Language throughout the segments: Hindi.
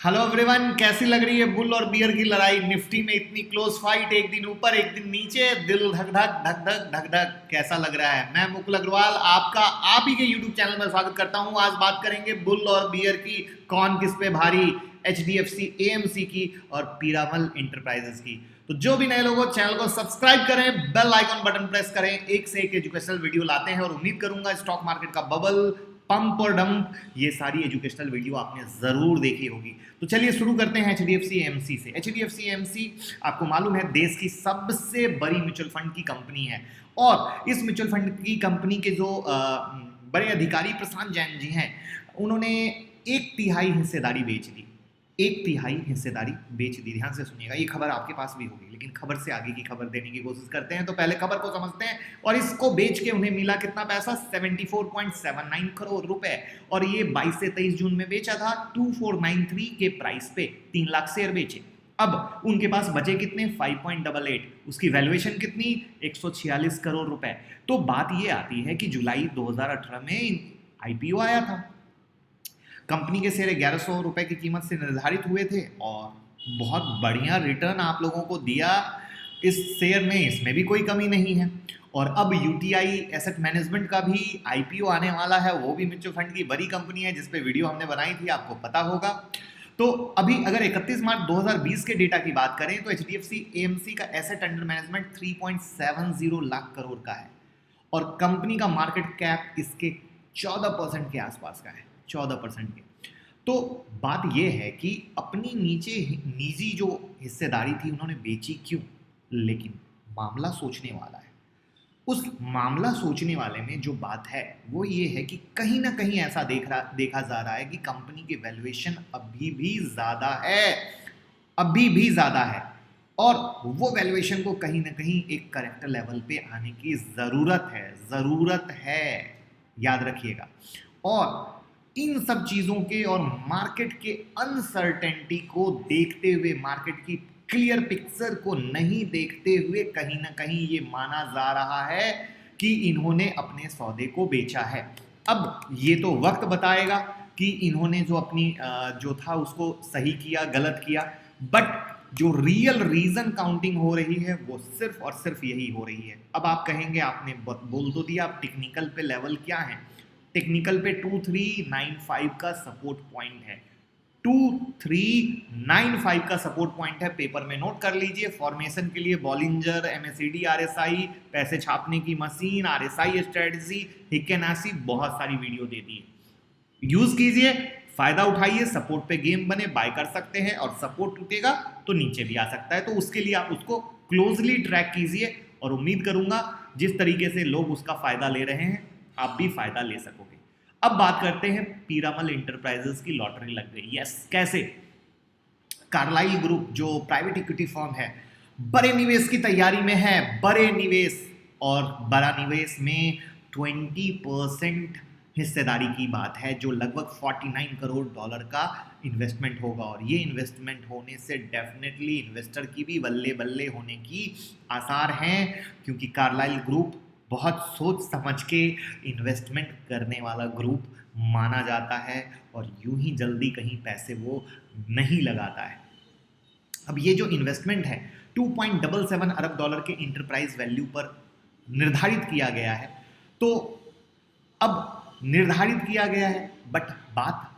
हेलो एवरीवन, कैसी लग रही है बुल और बियर की लड़ाई? निफ्टी में इतनी क्लोज फाइट, एक दिन ऊपर एक दिन नीचे, दिल धक धक धक धक धक धक कैसा लग रहा है? मैं मुकुल अग्रवाल आपका आप ही के यूट्यूब चैनल में स्वागत करता हूं। आज बात करेंगे बुल और बियर की, कौन किस पे भारी, एचडीएफसी एएमसी की और पीरामल इंटरप्राइजेस की। तो जो भी नए लोग हो चैनल को सब्सक्राइब करें, बेल आइकन बटन प्रेस करें। एक से एक एजुकेशनल वीडियो लाते हैं और उम्मीद करूंगा स्टॉक मार्केट का बबल, पंप और डंप, ये सारी एजुकेशनल वीडियो आपने जरूर देखी होगी। तो चलिए शुरू करते हैं एचडीएफसी एएमसी से। एचडीएफसी एएमसी आपको मालूम है देश की सबसे बड़ी म्यूचुअल फंड की कंपनी है और इस म्यूचुअल फंड की कंपनी के जो बड़े अधिकारी प्रशांत जैन जी हैं, उन्होंने 1/3 हिस्सेदारी बेच दी। 1/3 हिस्सेदारी बेच दी। ध्यान से सुनिएगा, ये खबर आपके पास भी होगी, लेकिन खबर से आगे की खबर देने की कोशिश करते हैं। तो पहले खबर को समझते हैं। और इसको बेच के उन्हें मिला कितना पैसा? 74.79 करोड़ रुपए। और ये 22 से 23 जून में बेचा था 2493 के प्राइस पे। 3 लाख शेयर बेचे। अब उनके पास बचे कितने? 5.88। उसकी वैल्यूएशन कितनी? 146 करोड़ रुपए। तो बात ये आती है कि जुलाई 2018 में आईपीओ आया था। कंपनी के शेयर 1100 रुपए की कीमत से निर्धारित हुए थे और बहुत बढ़िया रिटर्न आप लोगों को दिया इस शेयर में, इसमें भी कोई कमी नहीं है। और अब यूटीआई एसेट मैनेजमेंट का भी आईपीओ आने वाला है। वो भी म्यूचुअल फंड की बड़ी कंपनी है, जिस पे वीडियो हमने बनाई थी, आपको पता होगा। तो अभी अगर 31 मार्च 2020 के डेटा की बात करें तो एचडीएफसी एएमसी का asset under management 3.70 lakh crore का है और कंपनी का मार्केट कैप इसके 14% के आसपास का है। 14% के। तो बात यह है कि अपनी निजी जो हिस्सेदारी थी उन्होंने बेची क्यों? लेकिन मामला सोचने वाला है। उस मामला सोचने वाले में जो बात है वो ये है कि कहीं ना कहीं ऐसा देखा जा रहा है कि कंपनी की वैल्यूएशन अभी भी ज्यादा है और वो वैल्यूएशन को कहीं ना कहीं एक करेक्ट लेवल पे आने की जरूरत है। याद रखिएगा। और इन सब चीजों के और मार्केट के अनसर्टेनिटी को देखते हुए, मार्केट की क्लियर पिक्चर को नहीं देखते हुए, कहीं ना कहीं ये माना जा रहा है कि इन्होंने अपने सौदे को बेचा है। अब ये तो वक्त बताएगा कि इन्होंने जो अपनी जो था उसको सही किया, गलत किया, बट जो रियल रीजन काउंटिंग हो रही है वो सिर्फ और सिर्फ यही हो रही है। अब आप कहेंगे आपने बोल तो दिया, अब टेक्निकल पे लेवल क्या है? टेक्निकल पे 2395 का सपोर्ट पॉइंट है। 2395 का सपोर्ट पॉइंट है। पेपर में नोट कर लीजिए। फॉर्मेशन के लिए बॉलिंजर, एमएससीडी, आरएसआई, पैसे छापने की मशीन, आरएसआई स्ट्रेटजी, हिकेनासी, बहुत सारी वीडियो दे दी है। यूज कीजिए, फायदा उठाइए। सपोर्ट पे गेम बने, बाय कर सकते हैं और सपोर्ट टूटेगा तो नीचे भी आ सकता है। तो उसके लिए आप उसको क्लोजली ट्रैक कीजिए और उम्मीद करूंगा जिस तरीके से लोग उसका फायदा ले रहे हैं आप भी फायदा ले सकोगे। अब बात करते हैं, पीरामल इंटरप्राइजेस की लॉटरी लग गई। यस, कैसे? कार्लाइल ग्रुप जो प्राइवेट इक्विटी फर्म है, बड़े निवेश की तैयारी में है। बड़े निवेश, और बड़ा निवेश में 20% हिस्सेदारी की बात है, जो लगभग 49 करोड़ डॉलर का इन्वेस्टमेंट होगा। और ये इन्वेस्टमेंट होने से डेफिनेटली इन्वेस्टर की भी बल्ले बल्ले होने की आसार हैं, क्योंकि कार्लाइल ग्रुप बहुत सोच समझ के इन्वेस्टमेंट करने वाला ग्रुप माना जाता है और यूं ही जल्दी कहीं पैसे वो नहीं लगाता है। अब ये जो इन्वेस्टमेंट है 2.77 अरब डॉलर के इंटरप्राइज वैल्यू पर निर्धारित किया गया है। तो अब निर्धारित किया गया है, बट बात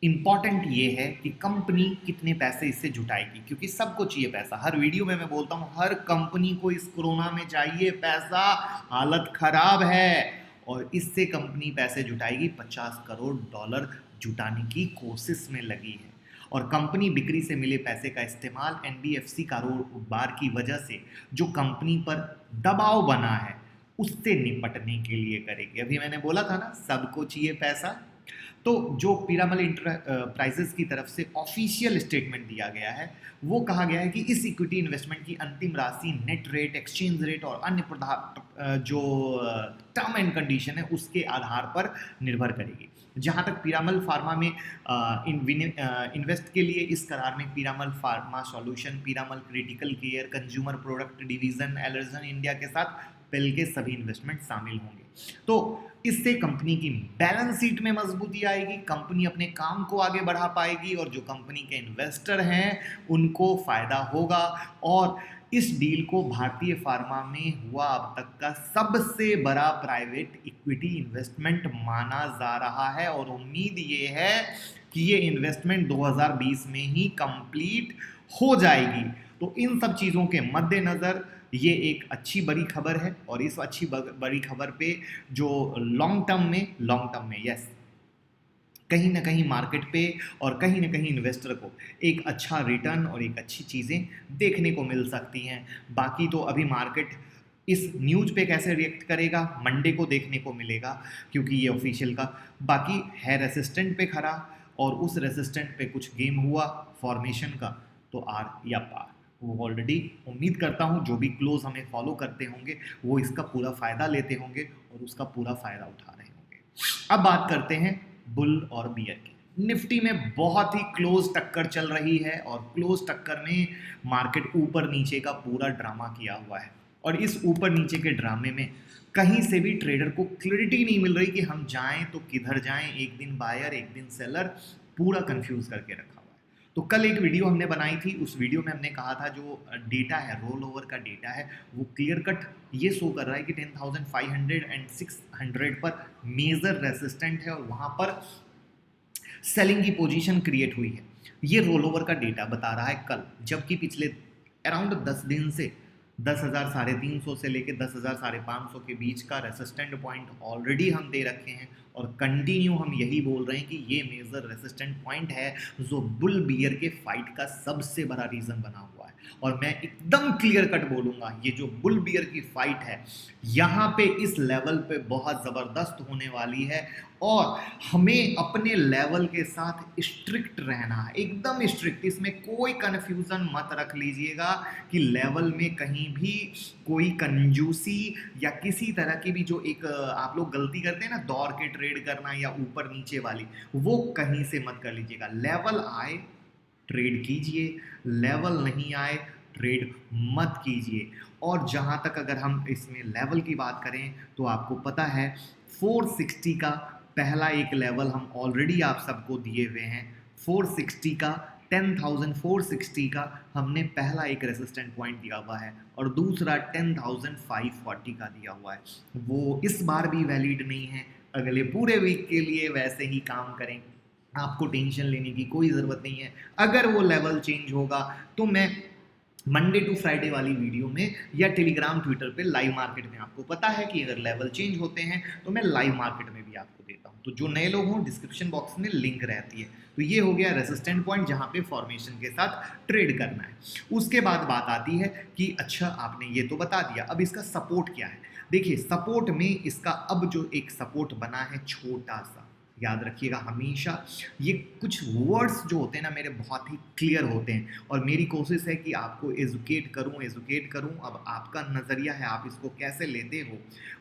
इंपॉर्टेंट ये है कि कंपनी कितने पैसे इससे जुटाएगी, क्योंकि सबको चाहिए पैसा। हर वीडियो में मैं बोलता हूं, हर कंपनी को इस कोरोना में चाहिए पैसा, हालत खराब है। और इससे कंपनी पैसे जुटाएगी, 50 करोड़ डॉलर जुटाने की कोशिश में लगी है। और कंपनी बिक्री से मिले पैसे का इस्तेमाल एनबीएफसी कारोबार की वजह से जो कंपनी पर दबाव बना है उससे निपटने के लिए करेगी। अभी मैंने बोला था ना, सबको चाहिए पैसा। तो जो पीरामल इंटरप्राइजेस की तरफ से ऑफिशियल स्टेटमेंट दिया गया है, वो कहा गया है कि इस इक्विटी इन्वेस्टमेंट की अंतिम राशि नेट रेट, एक्सचेंज रेट और अन्य जो टर्म एंड कंडीशन है उसके आधार पर निर्भर करेगी। जहां तक पीरामल फार्मा में इन्वेस्ट के लिए इस करार में Piramal pharma solution, Piramal critical care, consumer product division, allergen India के साथ एप्पल के सभी इन्वेस्टमेंट शामिल होंगे। तो इससे कंपनी की बैलेंस शीट में मजबूती आएगी, कंपनी अपने काम को आगे बढ़ा पाएगी और जो कंपनी के इन्वेस्टर हैं उनको फायदा होगा। और इस डील को भारतीय फार्मा में हुआ अब तक का सबसे बड़ा प्राइवेट इक्विटी इन्वेस्टमेंट माना जा रहा है और उम्मीद ये है कि ये इन्वेस्टमेंट 2020 में ही कंप्लीट हो जाएगी। तो इन सब चीज़ों के मद्देनज़र ये एक अच्छी बड़ी खबर है और इस अच्छी बड़ी खबर पे जो लॉन्ग टर्म में यस कहीं ना कहीं मार्केट पे और कहीं ना कहीं इन्वेस्टर को एक अच्छा रिटर्न और एक अच्छी चीज़ें देखने को मिल सकती हैं। बाकी तो अभी मार्केट इस न्यूज़ पे कैसे रिएक्ट करेगा मंडे को देखने को मिलेगा, क्योंकि ये ऑफिशियल का बाकी है रेसिस्टेंट पे खड़ा और उस रेसिस्टेंट पे कुछ गेम हुआ फॉर्मेशन का तो आर या पार वो ऑलरेडी उम्मीद करता हूँ जो भी क्लोज हमें फॉलो करते होंगे वो इसका पूरा फ़ायदा लेते होंगे और उसका पूरा फ़ायदा उठा रहे होंगे। अब बात करते हैं बुल और बियर की। निफ्टी में बहुत ही क्लोज टक्कर चल रही है और क्लोज टक्कर में मार्केट ऊपर नीचे का पूरा ड्रामा किया हुआ है और इस ऊपर नीचे के ड्रामे में कहीं से भी ट्रेडर को क्लैरिटी नहीं मिल रही कि हम जाएं तो किधर जाएं, एक दिन बायर एक दिन सेलर, पूरा कंफ्यूज करके रखा हुआ है। तो कल एक वीडियो हमने बनाई थी, उस वीडियो में हमने कहा था जो डेटा है रोल ओवर का डेटा है वो क्लियर कट ये शो कर रहा है कि 10,500 एंड 600 पर मेजर रेसिस्टेंट है और वहाँ पर सेलिंग की पोजीशन क्रिएट हुई है। ये रोल ओवर का डेटा बता रहा है कल, जबकि पिछले अराउंड 10 दिन से 10,350 से लेके 10,550 के बीच का रेसिस्टेंट पॉइंट ऑलरेडी हम दे रखे हैं और कंटिन्यू हम यही बोल रहे हैं कि ये मेजर रेसिस्टेंट पॉइंट है जो बुल बियर के फाइट का सबसे बड़ा रीजन बना हुआ है। और मैं एकदम क्लियर कट बोलूंगा ये जो बुल बियर की फाइट है यहाँ पे इस लेवल पे बहुत ज़बरदस्त होने वाली है और हमें अपने लेवल के साथ स्ट्रिक्ट रहना है, एकदम स्ट्रिक्ट। इसमें कोई कन्फ्यूज़न मत रख लीजिएगा कि लेवल में कहीं भी कोई कंजूसी या किसी तरह की भी जो एक आप लोग गलती करते हैं ना दौड़ के ट्रेड करना या ऊपर नीचे वाली, वो कहीं से मत कर लीजिएगा। लेवल आए ट्रेड कीजिए, लेवल नहीं आए ट्रेड मत कीजिए। और जहाँ तक अगर हम इसमें लेवल की बात करें तो आपको पता है 460 का पहला एक लेवल हम ऑलरेडी आप सबको दिए हुए हैं। 460 का 10,460 का हमने पहला एक रेसिस्टेंट पॉइंट दिया हुआ है और दूसरा 10,540 का दिया हुआ है। वो इस बार भी वैलिड नहीं है, अगले पूरे वीक के लिए वैसे ही काम करें, आपको टेंशन लेने की कोई ज़रूरत नहीं है। अगर वो लेवल चेंज होगा तो मैं मंडे टू फ्राइडे वाली वीडियो में या टेलीग्राम ट्विटर पे लाइव मार्केट में, आपको पता है कि अगर लेवल चेंज होते हैं तो मैं लाइव मार्केट में भी आपको देता हूँ। तो जो नए लोग हों डिस्क्रिप्शन बॉक्स में लिंक रहती है। तो ये हो गया रेसिस्टेंट पॉइंट जहाँ पे फॉर्मेशन के साथ ट्रेड करना है। उसके बाद बात आती है कि अच्छा आपने ये तो बता दिया, अब इसका सपोर्ट क्या है। देखिए सपोर्ट में इसका अब जो एक सपोर्ट बना है छोटा सा, याद रखिएगा हमेशा ये कुछ वर्ड्स जो होते हैं ना मेरे बहुत ही क्लियर होते हैं और मेरी कोशिश है कि आपको एजुकेट करूं। अब आपका नज़रिया है आप इसको कैसे लेते हो।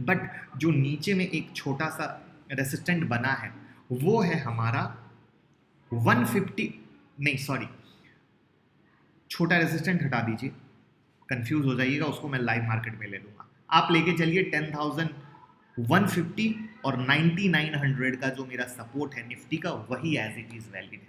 बट जो नीचे में एक छोटा सा रेसिस्टेंट बना है वो है हमारा 150, नहीं सॉरी छोटा रेसिस्टेंट हटा दीजिए, कंफ्यूज हो जाइएगा, उसको मैं लाइव मार्केट में ले लूँगा। आप लेके चलिए 10,150 और 9,900 का जो मेरा सपोर्ट है निफ्टी का वही एज इट इज़ वैलिड है।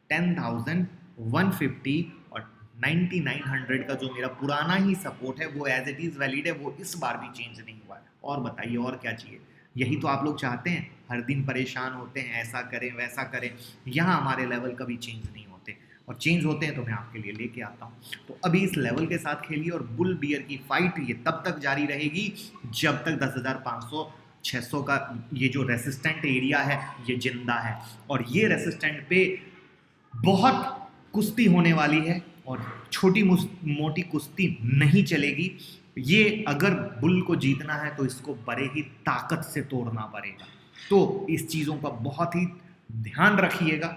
10,150 और 9,900 का जो मेरा पुराना ही सपोर्ट है वो एज इट इज़ वैलिड है, वो इस बार भी चेंज नहीं हुआ है। और बताइए और क्या चाहिए, यही तो आप लोग चाहते हैं, हर दिन परेशान होते हैं ऐसा करें वैसा करें। यहाँ हमारे लेवल कभी चेंज नहीं होते और चेंज होते हैं तो मैं आपके लिए लेके आता हूँ। तो अभी इस लेवल के साथ खेलिए और बुल बियर की फाइट ये तब तक जारी रहेगी जब तक 10,500 600 का ये जो रेसिस्टेंट एरिया है ये जिंदा है और ये रेसिस्टेंट पे बहुत कुश्ती होने वाली है और छोटी मोटी कुश्ती नहीं चलेगी। ये अगर बुल को जीतना है तो इसको बड़े ही ताकत से तोड़ना पड़ेगा। तो इस चीज़ों का बहुत ही ध्यान रखिएगा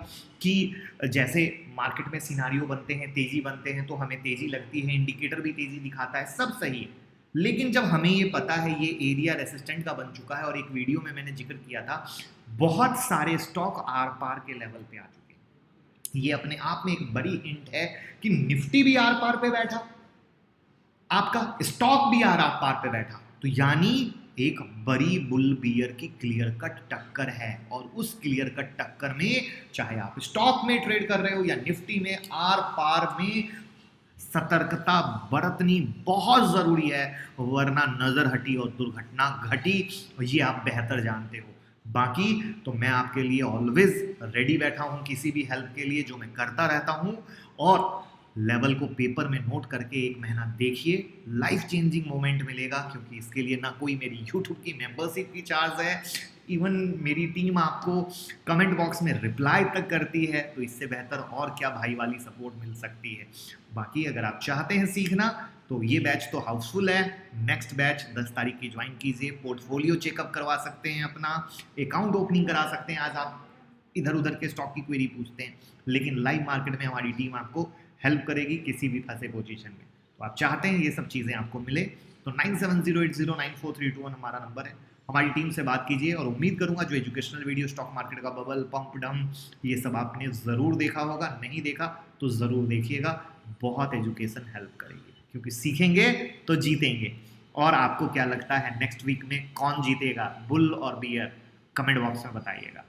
कि जैसे मार्केट में सिनारियो बनते हैं, तेज़ी बनते हैं तो हमें तेज़ी लगती है, इंडिकेटर भी तेज़ी दिखाता है, सब सही है। लेकिन जब हमें ये पता है ये एरिया रेसिस्टेंट का बन चुका है और एक वीडियो में मैंने जिक्र किया था बहुत सारे स्टॉक आर पार के लेवल पे आ चुके हैं। ये अपने आप में एक बड़ी हिंट है कि निफ्टी भी आर पार पे बैठा, आपका स्टॉक भी आर पार पे बैठा तो यानी एक बड़ी बुल बियर की क्लियर कट टक्कर है, और उस क्लियर कट टक्कर में चाहे आप स्टॉक में ट्रेड कर रहे हो या निफ्टी में, आर पार में सतर्कता बरतनी बहुत जरूरी है, वरना नजर हटी और दुर्घटना घटी, ये आप बेहतर जानते हो। बाकी तो मैं आपके लिए ऑलवेज रेडी बैठा हूं किसी भी हेल्प के लिए, जो मैं करता रहता हूं। और लेवल को पेपर में नोट करके 1 महीना देखिए, लाइफ चेंजिंग मोमेंट मिलेगा, क्योंकि इसके लिए ना कोई मेरी यूट्यूब की मेंबरशिप की चार्ज है, इवन मेरी टीम आपको कमेंट बॉक्स में रिप्लाई तक करती है, तो इससे बेहतर और क्या भाई वाली सपोर्ट मिल सकती है। बाकी अगर आप चाहते हैं सीखना तो ये बैच तो हाउसफुल है, नेक्स्ट बैच 10 तारीख की ज्वाइन कीजिए, पोर्टफोलियो चेकअप करवा सकते हैं, अपना अकाउंट ओपनिंग करा सकते हैं। आज आप इधर उधर के स्टॉक की क्वेरी पूछते हैं, लेकिन लाइव मार्केट में हमारी टीम आपको हेल्प करेगी किसी भी फंसे पोजीशन में। तो आप चाहते हैं ये सब चीज़ें आपको मिले तो 9708094321 हमारा नंबर है, हमारी टीम से बात कीजिए। और उम्मीद करूंगा जो एजुकेशनल वीडियो स्टॉक मार्केट का बबल पंप डम ये सब आपने ज़रूर देखा होगा, नहीं देखा तो ज़रूर देखिएगा, बहुत एजुकेशन हेल्प करेगी, क्योंकि सीखेंगे तो जीतेंगे। और आपको क्या लगता है नेक्स्ट वीक में कौन जीतेगा, बुल और बियर, कमेंट बॉक्स में बताइएगा।